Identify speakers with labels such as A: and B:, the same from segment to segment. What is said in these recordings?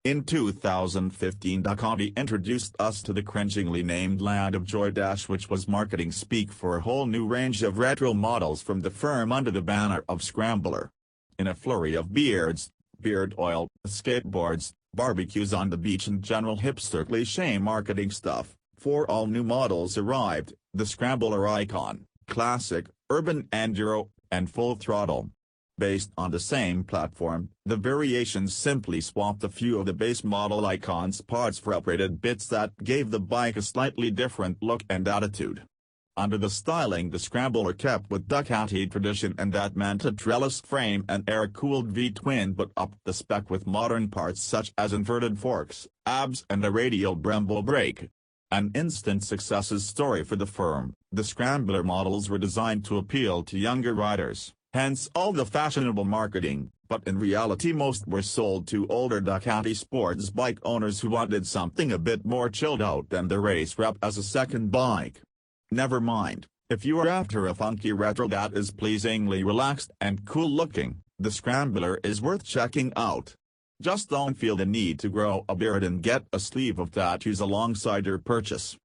A: In 2015, Ducati introduced us to the cringingly named Land of Joy Dash, which was marketing speak for a whole new range of retro models from the firm under the banner of Scrambler. In a flurry of beards, beard oil, skateboards, barbecues on the beach and general hipster cliché marketing stuff, 4 all-new models arrived: the Scrambler Icon, Classic, Urban Enduro, and Full Throttle. Based on the same platform, the variations simply swapped a few of the base model Icon's parts for upgraded bits that gave the bike a slightly different look and attitude. Under the styling, the Scrambler kept with Ducati tradition, and that meant a trellis frame and air-cooled V-twin, but upped the spec with modern parts such as inverted forks, ABS and a radial Brembo brake. An instant success story for the firm, the Scrambler models were designed to appeal to younger riders, hence all the fashionable marketing, but in reality most were sold to older Ducati sports bike owners who wanted something a bit more chilled out than the race rep as a second bike. Never mind, if you are after a funky retro that is pleasingly relaxed and cool looking, the Scrambler is worth checking out. Just don't feel the need to grow a beard and get a sleeve of tattoos alongside your purchase.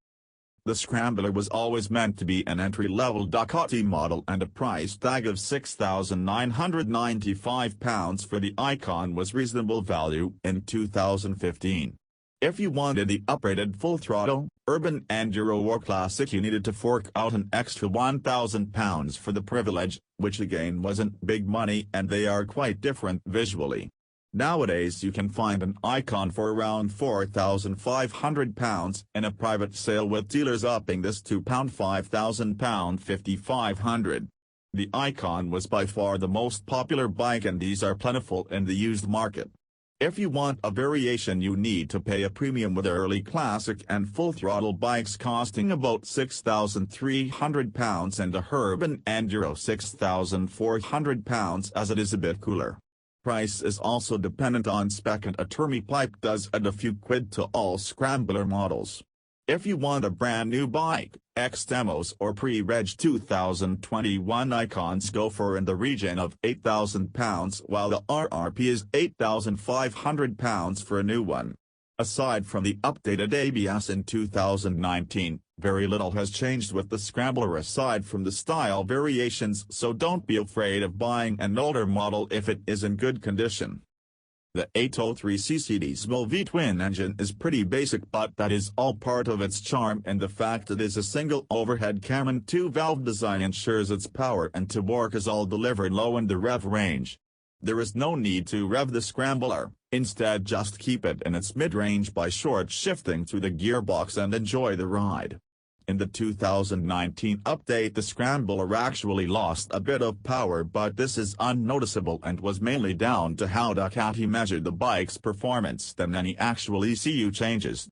A: The Scrambler was always meant to be an entry-level Ducati model, and a price tag of £6,995 for the Icon was reasonable value in 2015. If you wanted the upgraded Full Throttle, Urban Enduro or Classic, you needed to fork out an extra £1,000 for the privilege, which again wasn't big money, and they are quite different visually. Nowadays you can find an Icon for around £4,500 in a private sale, with dealers upping this to £5,000, £5,500. The Icon was by far the most popular bike, and these are plentiful in the used market. If you want a variation, you need to pay a premium, with early Classic and Full Throttle bikes costing about £6,300 and a Urban Enduro £6,400, as it is a bit cooler. Price is also dependent on spec, and a Termi pipe does add a few quid to all Scrambler models. If you want a brand new bike, ex-demos or pre-reg 2021 Icons go for in the region of £8,000, while the RRP is £8,500 for a new one. Aside from the updated ABS in 2019, very little has changed with the Scrambler aside from the style variations, so don't be afraid of buying an older model if it is in good condition. The 803cc diesel V-twin engine is pretty basic, but that is all part of its charm, and the fact it is a single overhead cam and 2-valve design ensures its power and torque is all delivered low in the rev range. There is no need to rev the Scrambler, instead just keep it in its mid-range by short shifting through the gearbox and enjoy the ride. In the 2019 update, the Scrambler actually lost a bit of power, but this is unnoticeable and was mainly down to how Ducati measured the bike's performance than any actual ECU changes.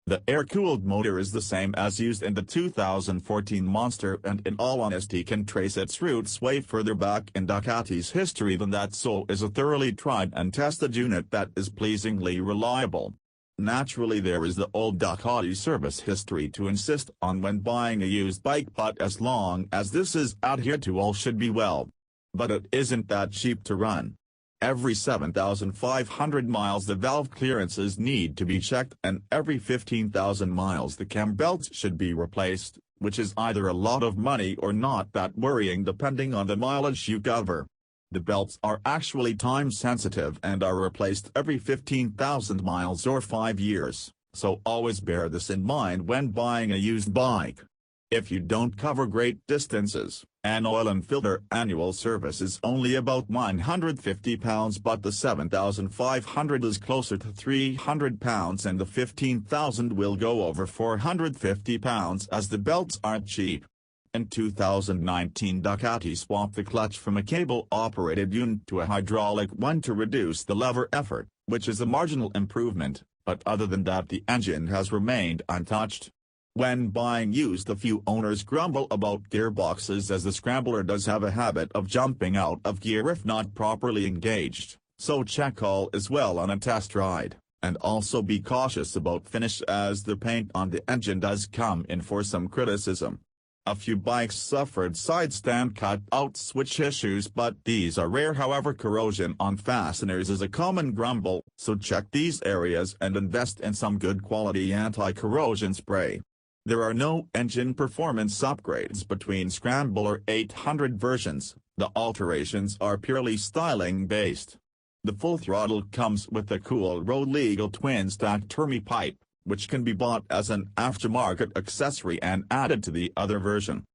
A: The air-cooled motor is the same as used in the 2014 Monster, and in all honesty can trace its roots way further back in Ducati's history than that, so is a thoroughly tried and tested unit that is pleasingly reliable. Naturally, there is the old Ducati service history to insist on when buying a used bike, but as long as this is adhered to, all should be well. But it isn't that cheap to run. Every 7,500 miles the valve clearances need to be checked, and every 15,000 miles the cam belts should be replaced, which is either a lot of money or not that worrying depending on the mileage you cover. The belts are actually time-sensitive and are replaced every 15,000 miles or 5 years, so always bear this in mind when buying a used bike. If you don't cover great distances, an oil and filter annual service is only about £950, but the 7,500 is closer to £300, and the 15,000 will go over £450 as the belts aren't cheap. In 2019, Ducati swapped the clutch from a cable-operated unit to a hydraulic one to reduce the lever effort, which is a marginal improvement, but other than that the engine has remained untouched. When buying used, a few owners grumble about gearboxes, as the Scrambler does have a habit of jumping out of gear if not properly engaged, so check all is well on a test ride, and also be cautious about finish, as the paint on the engine does come in for some criticism. A few bikes suffered side stand cut-out switch issues, but these are rare. However, corrosion on fasteners is a common grumble, so check these areas and invest in some good quality anti-corrosion spray. There are no engine performance upgrades between Scrambler 800 versions, the alterations are purely styling-based. The full throttle comes with a cool road legal twin-stack Termi pipe, which can be bought as an aftermarket accessory and added to the other version.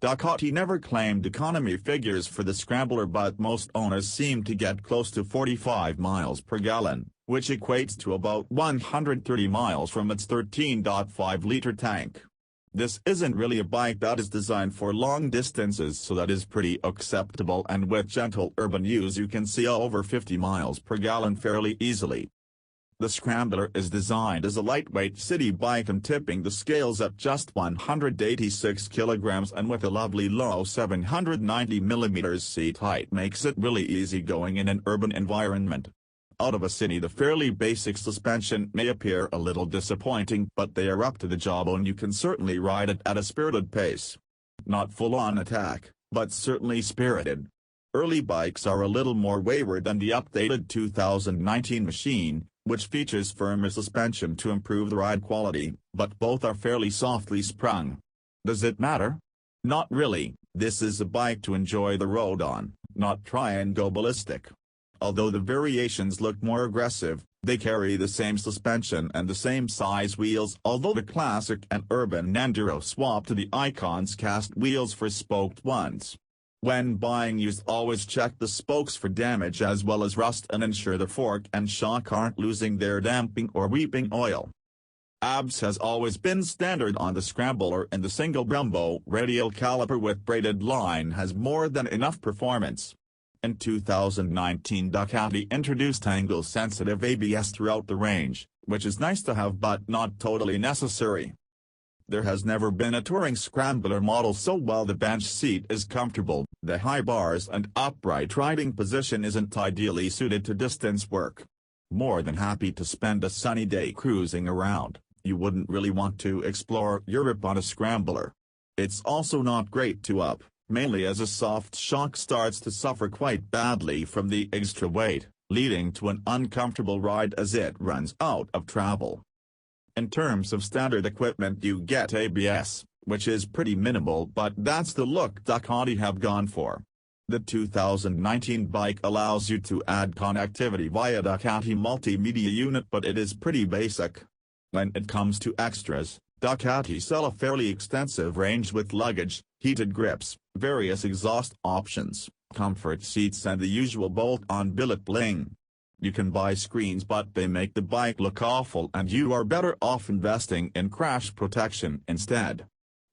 A: Ducati never claimed economy figures for the Scrambler, but most owners seem to get close to 45 miles per gallon, which equates to about 130 miles from its 13.5-liter tank. This isn't really a bike that is designed for long distances, so that is pretty acceptable, and with gentle urban use you can see over 50 miles per gallon fairly easily. The Scrambler is designed as a lightweight city bike and tipping the scales at just 186 kilograms, and with a lovely low 790 mm seat height makes it really easy going in an urban environment. Out of a city, the fairly basic suspension may appear a little disappointing, but they are up to the job and you can certainly ride it at a spirited pace. Not full-on attack, but certainly spirited. Early bikes are a little more wayward than the updated 2019 machine, which features firmer suspension to improve the ride quality, but both are fairly softly sprung. Does it matter? Not really. This is a bike to enjoy the road on, not try and go ballistic. Although the variations look more aggressive, they carry the same suspension and the same size wheels, although the classic and urban enduro swap to the Icon's cast wheels for spoked ones. When buying used, always check the spokes for damage as well as rust and ensure the fork and shock aren't losing their damping or weeping oil. ABS has always been standard on the Scrambler, and the single Brembo radial caliper with braided line has more than enough performance. In 2019, Ducati introduced angle-sensitive ABS throughout the range, which is nice to have but not totally necessary. There has never been a touring Scrambler model so while the bench seat is comfortable, the high bars and upright riding position isn't ideally suited to distance work. More than happy to spend a sunny day cruising around, you wouldn't really want to explore Europe on a Scrambler. It's also not great to up, mainly as a soft shock starts to suffer quite badly from the extra weight, leading to an uncomfortable ride as it runs out of travel. In terms of standard equipment, you get ABS, which is pretty minimal, but that's the look Ducati have gone for. The 2019 bike allows you to add connectivity via Ducati multimedia unit, but it is pretty basic. When it comes to extras, Ducati sell a fairly extensive range with luggage, heated grips, various exhaust options, comfort seats and the usual bolt-on billet bling. You can buy screens, but they make the bike look awful and you are better off investing in crash protection instead.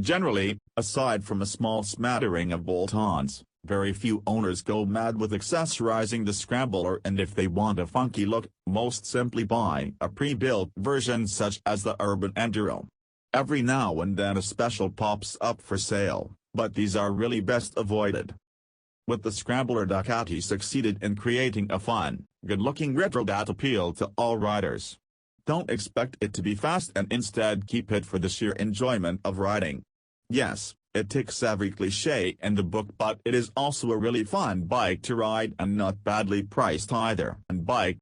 A: Generally, aside from a small smattering of bolt-ons, very few owners go mad with accessorizing the Scrambler, and if they want a funky look, most simply buy a pre-built version such as the Urban Enduro. Every now and then a special pops up for sale, but these are really best avoided. With the Scrambler, Ducati succeeded in creating a fun, good-looking retro that appealed to all riders. Don't expect it to be fast and instead keep it for the sheer enjoyment of riding. Yes, it ticks every cliché in the book, but it is also a really fun bike to ride and not badly priced either. And bike